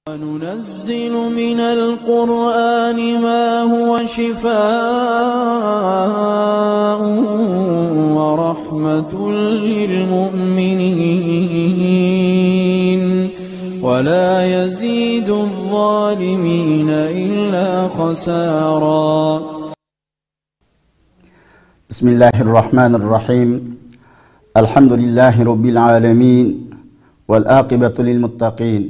وننزل من القرآن ما هو شفاء ورحمة للمؤمنين ولا يزيد الظالمين إلا خسارا. بسم الله الرحمن الرحيم. الحمد لله رب العالمين والعاقبة للمتقين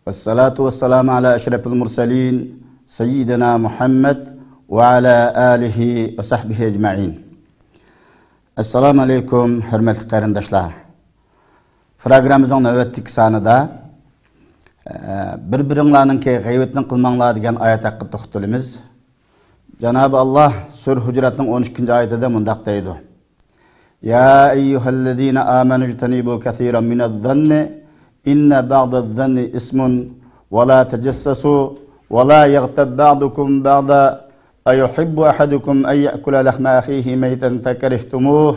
والصلاة والسلام على أشرف المرسلين سيدنا محمد وعلى آله وصحبه أجمعين. Assalamu alaikum hürmetli qarindaşlar. Programımızın növbetlik sanıda bir-biringlarninki g'aybatni qilmanglar degan oyat haqida to'xtalamiz. Cenab-ı Allah Sur Hujuratning 12-oyatida mundaq deydi: Ya eyyuhallazina amanu ijtanibu kaseeran minadh-dhanni inna ba'dadh-dhanni ismun wa la tajassasu wa la yaghtab ba'dukum ba'da ayuhibbu ahadukum an ya'kula lahma akhihi maytan fakarihtumuh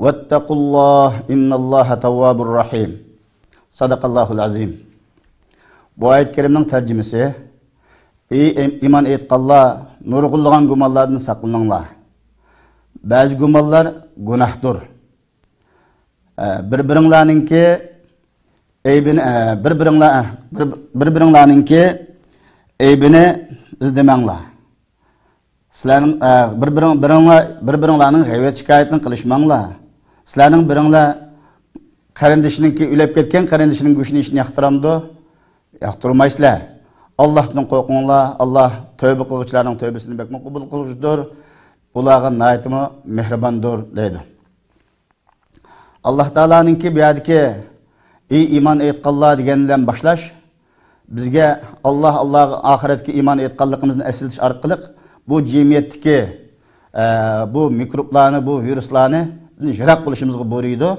wattaqullaha innallaha tawwabur rahim. Sadaqallahul azim. Bu ayet-i kerimning tercümesi: Ey iman etqanlar, nurg'ulg'an gumonlardan saqlaninglar. Ba'zi gumonlar gunohdir. Bir-biringlarninki aybini izlemanglar. Sizlarning bir-biringlarning g'aybat shikoyatini qilishmanglar. Sizlarning biringlar qarindishiningki ulab ketgan qarindishining go'shtini yeyishni yoqtiramdi? Yoqtirmaysizlar. Allah'tan qo'rqinglar. Allah tövbe qiluvchilarning tövbesini bekmi qabul qiluvchidir. Ularga naytimi mehribondir deydi. Allah Taalaninki bu yerdagi ey iman etqanlar degandan boshlash bizga Allohga oxiratga iman etqanligimizni eslatish orqali bu jamiyatdagi bu mikroblarni, bu viruslarni yiroq bo'lishimizga buyurdi.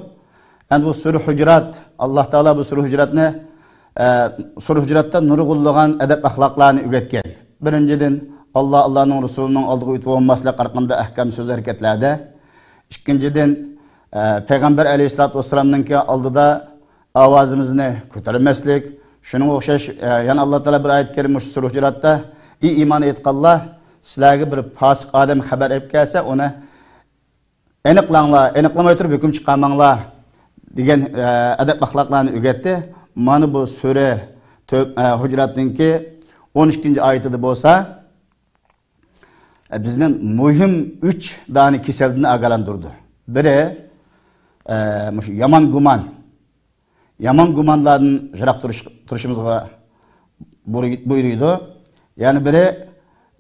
Endi bu Sur Hujurat, Allah Taala bu Sur Hujuratni Sur Hujuratda nurg'ulg'an adab axloqlarni o'rgatgan. Birinchidan Allah'ın Resulü'nün aldığı ütü olmasıyla qarqanda ahkam söz hareketlərdə. İkincidin, Peygamber Aleyhisselatü Vesselam'nın ki aldıda avazımızını kötürmeslik. Şunun oxşaş, yani Allah Teala bir ayet-i kerim Sur Hujuratda "İyi iman etqanlar, sizlarga bir fasıq adam xabar ep kelsa, ona aniqlanglar, aniqlamay turib hukm chiqarmanglar" degan adab axloqlarni o'rgatdi. Mana bu sura Hujuratninki 12-oyatida bo'lsa, bizning muhim 3 dani keselden agalandırdı. Biri yaman guman. Yaman gumanlardan jiroq turishimizga buyuruydu. Yani biri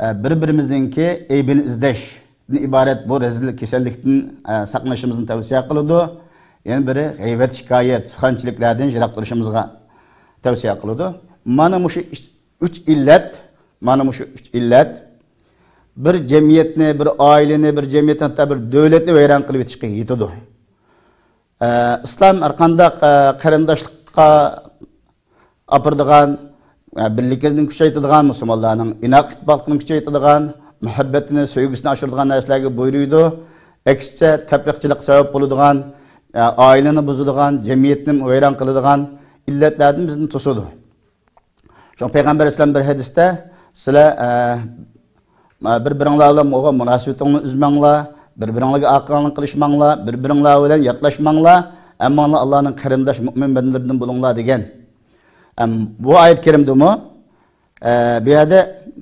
bir-birimizningki aybini izlashdan iborat bu rezil kasallikdan saqlanishimizni tavsiya qiladi. Yani biri g'aybat, shikoyat, suxanchiliklardan jiroq turishimizga tavsiya qiladi. Mana shu 3 illat bir cemiyetni, bir aileni, bir cemiyetni, hatta bir devletni vayron qilib etishga yetadi. İslam arqanda qarindoshlikqa apirdigan, birlikni kuchaytiradigan, musulmonlarning inoq ittifoqini kuchaytiradigan, muhabbatini, sevgisini oshiradigan narsalarga buyuruydi. Aksicha tafriqchilik sabab bo'ladigan, oilani buzadigan, jamiyatni vayron qiladigan illatlardan bizni to'sadi. Şu Peygamber İslam bir hadiste sizlar bir-biringlarga mo'g'an munosabatingni uzmanglar, bir-biringlarga aqlni qilishmanglar, bir-biringlar bilan yatlashmanglar, ammo Allohning qarindosh mu'min bandalaridan bo'linglar degan. Bu oyat kerimdimi? Bu yerda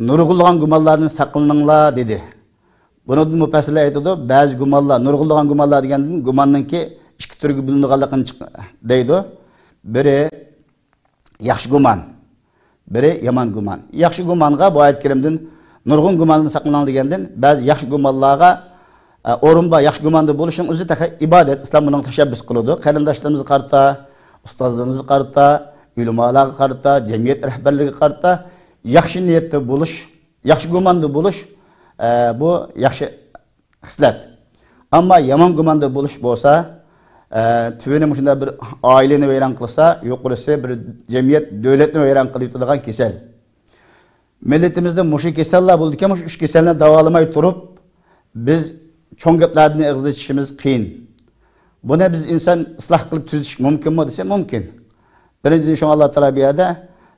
nurg'ulg'an gumonlardan saqlaninglar dedi. Buni mufassirlar aytadi, ba'zi gumonlar, nurg'ulg'an gumonlar degandan gumonningki ikki turga bo'linganligini deydi. Biri yaxshi gumon, biri yomon gumon. Yaxshi gumonga bu oyat kerimdan nurg'un gumondan saqlaning degandan ba'zi yaxshi gumonlarga o'rinba yaxshi gumonda bo'lishing o'zi ibodat. Islom buni tashabbus qiladi. Qarindoshlarimizni qarta, ustozlarimizni qarta, ulamolarga qarta, jamiyat rahbarlariga qarta yaxshi niyatda bo'lish, yaxshi gumonda bo'lish bu yaxshi xislat. Ammo yomon gumonda bo'lish bo'lsa, tüveni muşunda bir aileni vayron qilsa, yuqorisi bir jamiyat, davlatni vayron qilib turadigan kasal. Milletimizde muşu keseller bulduk ama şu 3 keselini davalamay turup biz çoğun gaplarni ig'izlashimiz qiyin. Buni biz inson isloh qilib tuzish mumkinmi desa mumkin. Birinchidan shu Alloh taolo bu yerda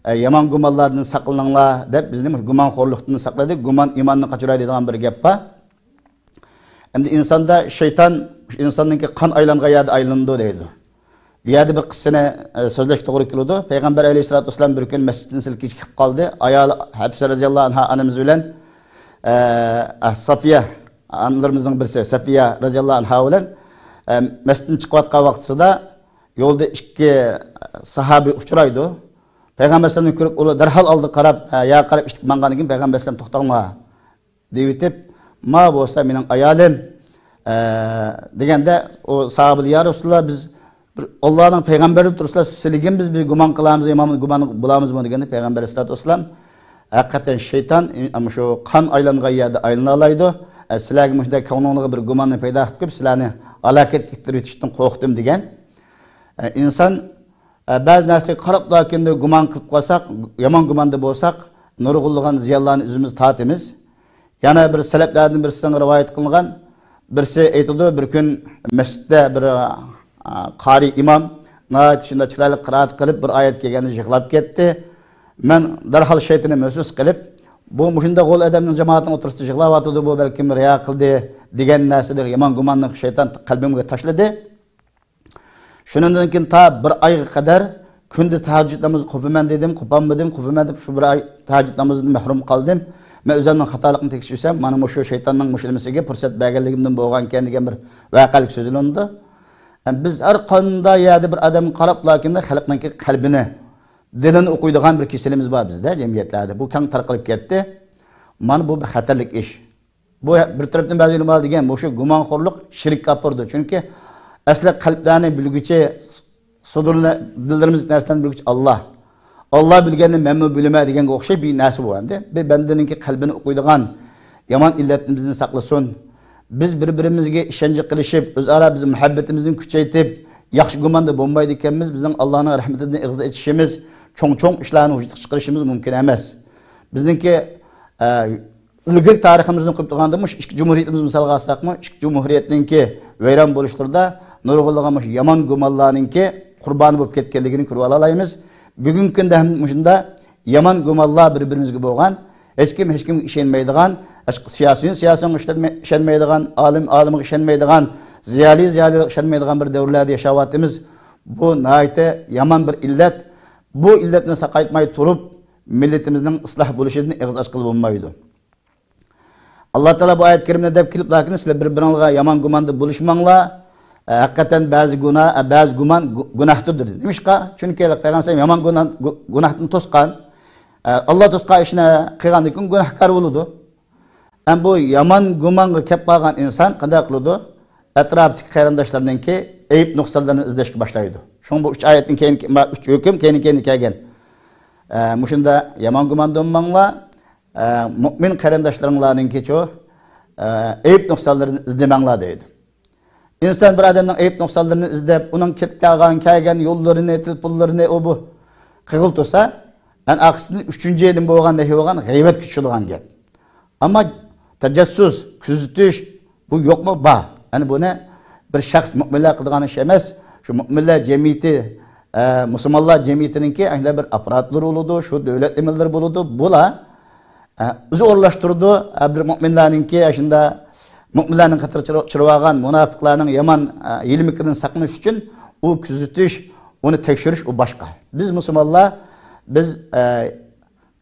yaman gumanlardan saqlaninglar deb bizni gumonxo'rlikdan saqladik. Guman imanni qochiradi degan bir gap bor. Endi insonda shayton insonningki qon aylangan yerda aylandi deydi. Bu yerda bir qissani so'zlash to'g'ri keladi. Payg'ambar alayhisolatu vasallam bir kun masjiddan silkib chiqib qoldi. Ayol Hafsa radhiyallohu anha onamiz bilan Safiya anlarimizning birisi Safiya radhiyallohu anha bilan masjiddan chiqayotgan vaqtida yo'lda ikki sahabi uchraydi. Payg'ambar sallallohu ko'rib, ular darhol oldi qarab, ya qarab ishtik mangandan keyin Payg'ambar sallallohu to'xtangma deb aytib, "Ma bo'lsa mening ayolim" deganda o sahabi ya Rasululloh biz Allohning payg'ambari tursa sizligin biz bir gumon qilamiz, imom gumon bulamizmi deganda Payg'ambar sallallohu alayhi vasallam haqiqatan shayton ama shu qon aylangan yerda aylana oladi. Sizlarga shunday ko'nglingizdagi bir gumonni paydo qilib, sizlarni halokat keltirib o'tishdan qo'rqdim degan. İnsan ba'zi narsaga qarab lakinde gumon qilib qolsak, yomon gumonda bo'lsak, nurg'ulg'an ziyonlarni o'zimiz tatimiz. Yana bir salaflardan birisidan rivoyat qilingan, birisi aytdi, bir kun masjidda bir qari imom nayt shunda chiroyli qiroat qilib bir oyat kelganda yig'lab ketdi. Men darhol shaytonni mahsus qilib, bu shunda qo'l odamning jamoatining o'tirishda yig'layotdi, bu balkim riyo qildi degan narsada yomon gumonni shayton qalbimga tashladi. Shundan keyin ta bir oyga qadar kunda tahajjud namozi qo'paman dedim, qo'pamadim deb shu bir oy tahajjud namozidan mahrum qoldim. Men o'zimning xatoligimni tekshirsam, mana shu shaytonning mushlimisiga fursat berganligimdan bo'lgan ekan degan bir voqelik so'zlandi. Biz har qanday yerda bir odam qarab lakinda xalqning qalbini, dilini o'qiydigan bir kasalimiz bor bizda, jamiyatlarda. Bu keng tarqalib ketdi. Mana bu bir xatarlik ish. Bu bir tarafdan ba'zi ulamo degan, bu shu gumonxo'rlik shirkka olib chunki asli qalblarni bilguchi, sudurni, dillarimiz narsadan bilguchi Allah. Allah bilganni men bilma deganga o'xshab bir narsa bu endi. Bir bandaninki qalbini o'qiydigan yomon illatimizni saqlasin. Biz bir-birimizga ishonch qilishib, o'zaro biz muhabbatimizni kuchaytirib, yaxshi gumonda bo'lmaydi ekanmiz, bizning Allohning rahmatidan ig'za etishimiz, cho'ng-cho'ng ishlarni vujudga chiqarishimiz mumkin emas. Bizningki ilgari tariximizni qo'yib turganda, ikki jumhuriyatimiz misolga olsakmi, ikki jumhuriyatninki vayron bo'lishlarda nurg'ulg'an yomon gumonlarninki qurboni bo'lib ketganligini ko'rib olaymiz. Bugungi kunda ham shunda yomon gumonlar bir-birimizga bo'lgan, hech kim ishonmaydigan, siyosiy ishonmaydigan, olimga ishonmaydigan, ziyoli ishonmaydigan bir davrlarda yashayapmiz. Bu nihoyatda yomon bir illat. Bu illatni saqaytmay turib, millatimizning isloh bo'lishini og'iz ochib bo'lmaydi. Allah Teala bu ayet kerimde deb kelib, lakin sizlar bir-biringizga yomon gumonda bo'lishmanglar. Hakikaten bazı guman günahdır dedi. Demişka çünkü Peygamber yaman günahdan toskan Allah toskan işine kıygandan keyin günahkar buludu. Hem bu yaman gumanga kep kalgan insan qanday qılıdı? Etrafdaki qarindoshlarninki ayıp nuqsanlarni izlashga boshlaydi. Şun bu 3 oyatin keyin 3 hukm keyin kelgan. Mushunda yaman gumonda bo'lmanglar. Mu'min qarindoshlaringlarninki cho ayıp nuqsanlarini izlamanglar deydi. İnsan bir adamın ayıp noksalarını izlep, onun kelgan yollarını, tilpullarını o bu kıgıl tutsa, en aksini 3. elin boğan nehi boğan gıybet küçülüğün gel. Ama tecessüs, küzütüş bu yok mu? Ba. Yani bu ne? Bir şahs müminler kıldığın iş emez. Şu müminler cemiyeti, Müslümanlar cemiyetininki aynı bir aparatlar oludu, şu devlet emirler buludu. Bula zorlaştırdı. Bir müminlerinki aşında Müminlerin katır çırvağın, münafıklarının yaman ilmiklerini saklamış için o küzütüş, onu tekşiriş o başka. Biz Müslümanlar, biz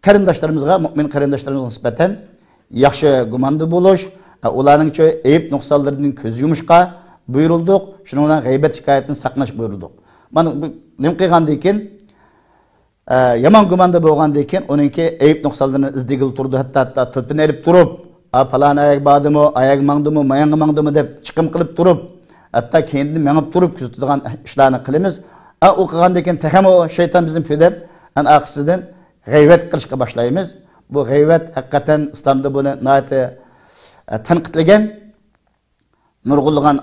karindaşlarımızga, mümin karindaşlarımızga nispeten yaxşı gumandı buluş, onların eyip noksallarının köz yumuşka buyurulduk, şununla gıybet şikayetini saklaş buyurulduk. Bana ne kıygandıkken, yaman gumandı boğandıkken, onunki eyip noksallarını izdigil turdu, hatta tılpın erip durup, falan ayak bağdı mı, ayak mağdı mı, mayangı mağdı mı deyip çıkım kılıp durup, hatta kendini menip durup küzütüdüğün işlerini kılımız. O kılgandayken tehem o şeytan bizim püdep, aksıdan gıybet kılışka başlayımız. Bu gıybet hakikaten İslam'da bunu nayeti tanqitligen, nurgulluğun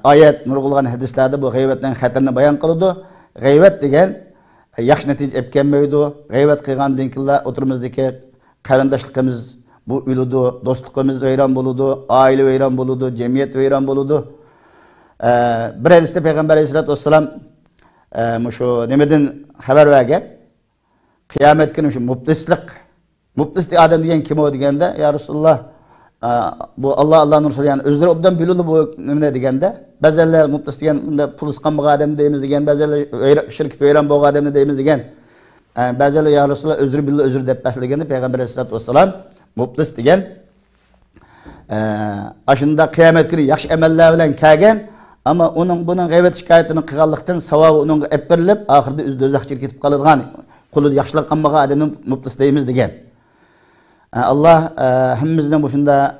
ayet, nurgulluğun hadislerde bu gıybetten xatirini bayan kılıdı. Gıybet degen, yaxşı netice epkenmeydi. Gıybet kılgandayken oturumuzdaki qarindaşlıkımız bu uludu, dostluğumuz veyran buludu, aile veyran buludu, cemiyet veyran buludu. Bir hadiste Peygamber Aleyhisselatü Vesselam şu nemeden haber vergen. kıyamet günü şu muflislik adam diyen kim o degende ya Resulullah bu Allah'ın Resulü yani özleri obdan bilulu bu ne degende bezeller muflis degen pul ıskanmık adam deyimiz degen bezeller şirket veren bu adam deyimiz degen bezeller ya Resulullah özür bilulu özür dep bahsegende Peygamber Aleyhissalatu vesselam muflis degen aşında kıyamet günü yaxşı emeller bilen kelgen ama bunun gıybet şikayetini qilganlikdan savabı onun epirilip ahirde üzdözak ketip kaladigan kulu yaxşılıq qanmağa adamın muflis deyimiz degen. Allah hammamizning bushunda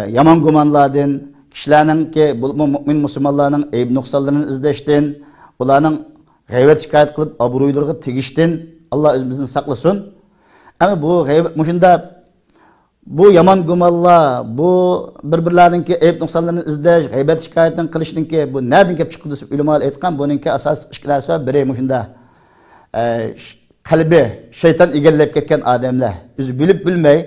yomon gumonlardan, kishilarningki mu'min musulmonlarning ayb nuqsonlarini izlashdan, ularning g'aybat shikoyat qilib obro'ylariga tegishdan Allah o'zimizni saqlasin. Ama bu g'aybat mushunda bu yomon gumonlar, bu bir-birlariningki ayb nuqsonlarini izlash, g'aybat shikoyatni qilishninki bu nerdan kelib chiqdi deb ulamolar aytgan, buningki asosiy ikki narsa bor. Biri mushunda kalbi şeytan egallab ketgan odamlar o'zi bilib bilmay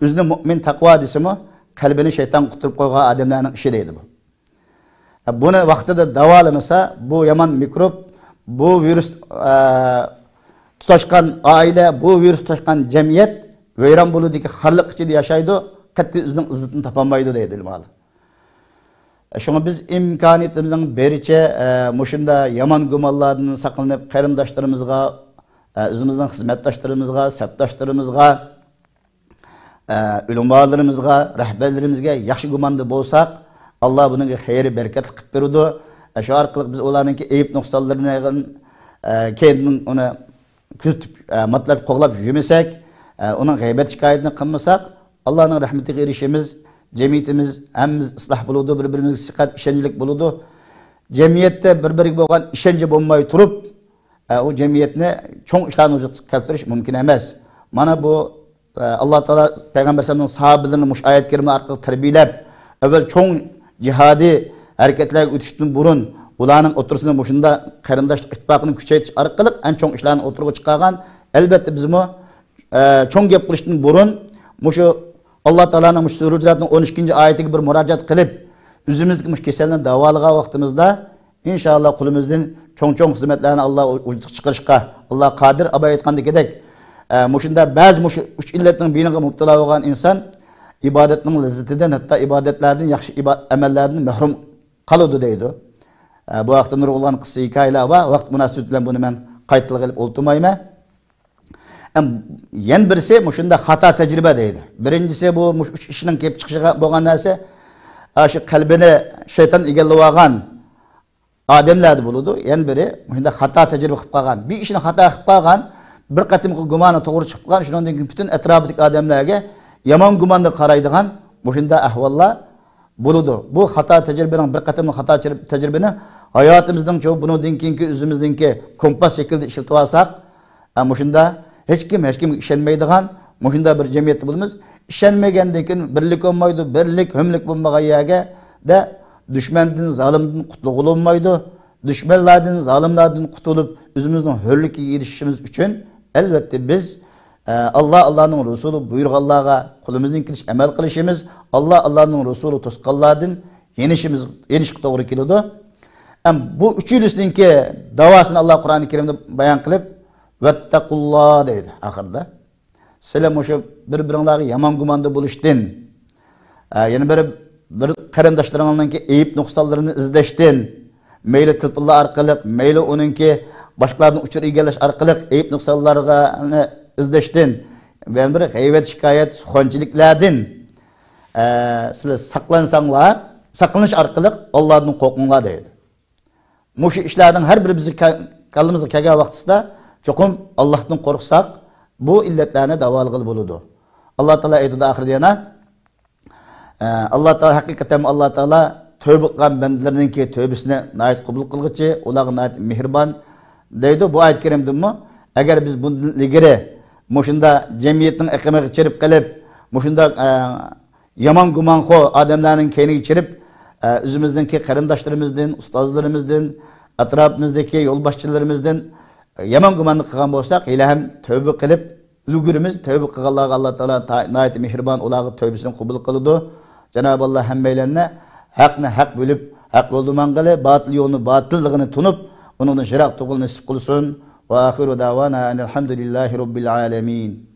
o'zini mu'min taqvo desimi qalbini şeytan quturib qo'ygan odamlarning ishi deydi bu. Buni vaqtida davolamasa bu yomon mikrob, bu virus tutashgan oila, bu virus tutashgan jamiyat vayron bo'ludiki xorliq ichida yashaydi, qat'iy o'zining izzatini topolmaydi deydi ilmlar. Şuna biz imkaniyetimizin beriçe mushunda yomon gumonlardan saqlanib qarindoshlarımızga özümüzden hizmetdaşlarımızga, sepdaşlarımızga, ulamalarımızga, rehberlerimizge yaxşı gumanda bolsak, Allah bunun hayırı bereket qilib berudi. Şu arqılıq biz onlarınki eyip nuqsallarını kendinin onu kütüp, matlab qoğlab yürümesek, onun gıybet şikayetini qilmasak, Allah'ın rahmetiga erişimiz, cemiyetimiz, hemmimiz ıslah buludu, birbirimizga siqat, işençilik buludu. Cemiyette birbiriga bo'lgan işence bo'lmay turib, o cemiyetine çok işlerini vücut keltiriş mümkün emas. Mana bu Allah Teala Peygamber Sallallahu sahabelerini muş ayet kerime arkalı terbiyelep, evvel çok cihadi hareketler ötüştüğün burun, ulanın oturusunu muşunda karındaşlık ittifakını küçeytiş arkalık en çok işlerini oturuğa çıkargan, elbette bizim o çok gep kılıştığın burun, muşu Allah Teala'nın muş Surecirat'ın 12. ayetine bir müracaat kılıp, üzümüzdeki muş keselden davalığa vaktimizde, İnşallah kulumuzdan çok hizmetlerini Allah çıkarışka, Allah kadir aba aytgandek. Muşunda bazı üç illetin birine mubtala olan insan ibadetinin lezzetinden hatta ibadetlerden yaxşı amellerden mahrum kalıdı deydi. Bu vaqtda nurg'ulgan qissa hikoyalar va vaqt munosabati bilan buni men qaytliq qilib o'ltirmayman. Yan birisi mushunda xato tajriba deydi. Birinchisi bu ishning kelib chiqishiga bo'lgan narsa shu qalbini shayton egallab olgan adamlar buludu. Yan biri mushunda xato tajriba qilib qolgan. Bir ishni xato qilib qolgan, bir qatimki gumoni to'g'ri chiqib qolgan, shundan keyin butun atrofidagi odamlarga yomon gumonda qaraydigan mushunda ahvollar buludu. Bu xato tajribaning bir qatimli xato tajribani hayotimizning cho'q bundan keyingi o'zimizningki kompas shaklida ishlatib olsak, mushunda hech kim ishonmaydigan mushunda bir jamiyatda bo'lamiz. Ishonmagandan keyin birlik bo'lmaydi, birlik, himlik bo'lmagan yerga da düşmandan, zalimdan qutuluq olmaydi. Düşmanlardan, zalimlardan qutulup o'zimizning hurlikka erishishimiz uchun elbette biz Allah'ın Resulü buyurganlarga qo'limizdan kelish amal qilishimiz, Allah'ın Resulü to'sqanlardan yenishga to'g'ri keladi. Bu üçülüsününki davasını Allah Kur'an-ı Kerim'de bayan kılıp vettaqullah deydi ahırda. Selam şu bir-birinlarga yomon gumanda bo'lishdan, yani bir qarindoshlarınki eyib nuqsonlarini izlashdan, meyli tilpillar orqali, meyli onunki boshqalarni uchur egallash orqali eyib nuqsonlarga izlashdan, yani bir g'aybat shikoyat, suxonchiliklardan sizlar saqlansanglar, saqlanish orqali Allohdan qo'rqinglar deydi. Muşu işlerden her biri bizi kalımızı kelgan vaqtida çokum Allah'tan korksak bu illetlerine davalıqıl buludu. Allah Teala aytdı ahirde yana Allah Teala hakikaten Allah Teala tövbe qilgan bandalarninki tövbesini nayet qabul qilgıcı, ularga nayet mehriban deydi. Bu ayet kerimdimi? Eğer biz bundan ilgari muşunda cemiyetning iqimiga chirib qilib, muşunda yomon gumonxo odamlarning keyniga chirib özümüzdeki qarindoshlarımızdan, ustozlarimizdan, atrofimizdagi yo'lboshchilarimizdan yomon gumonlik qilgan bo'lsak, hali ham tövbe qilib ulgurimiz, tövbe qilganlarga Alloh taolo nihoyat mehribon ularga tövbesini qabul qiladi. Cenab-ı Allah hammalarni haqni haq bilib, haq yo'lda mang'ili, batil yo'lni batilligini tunib, uningdan shiroq tug'il nasib qilsin. Ve ahiru davana enelhamdülillahi rabbil alemin.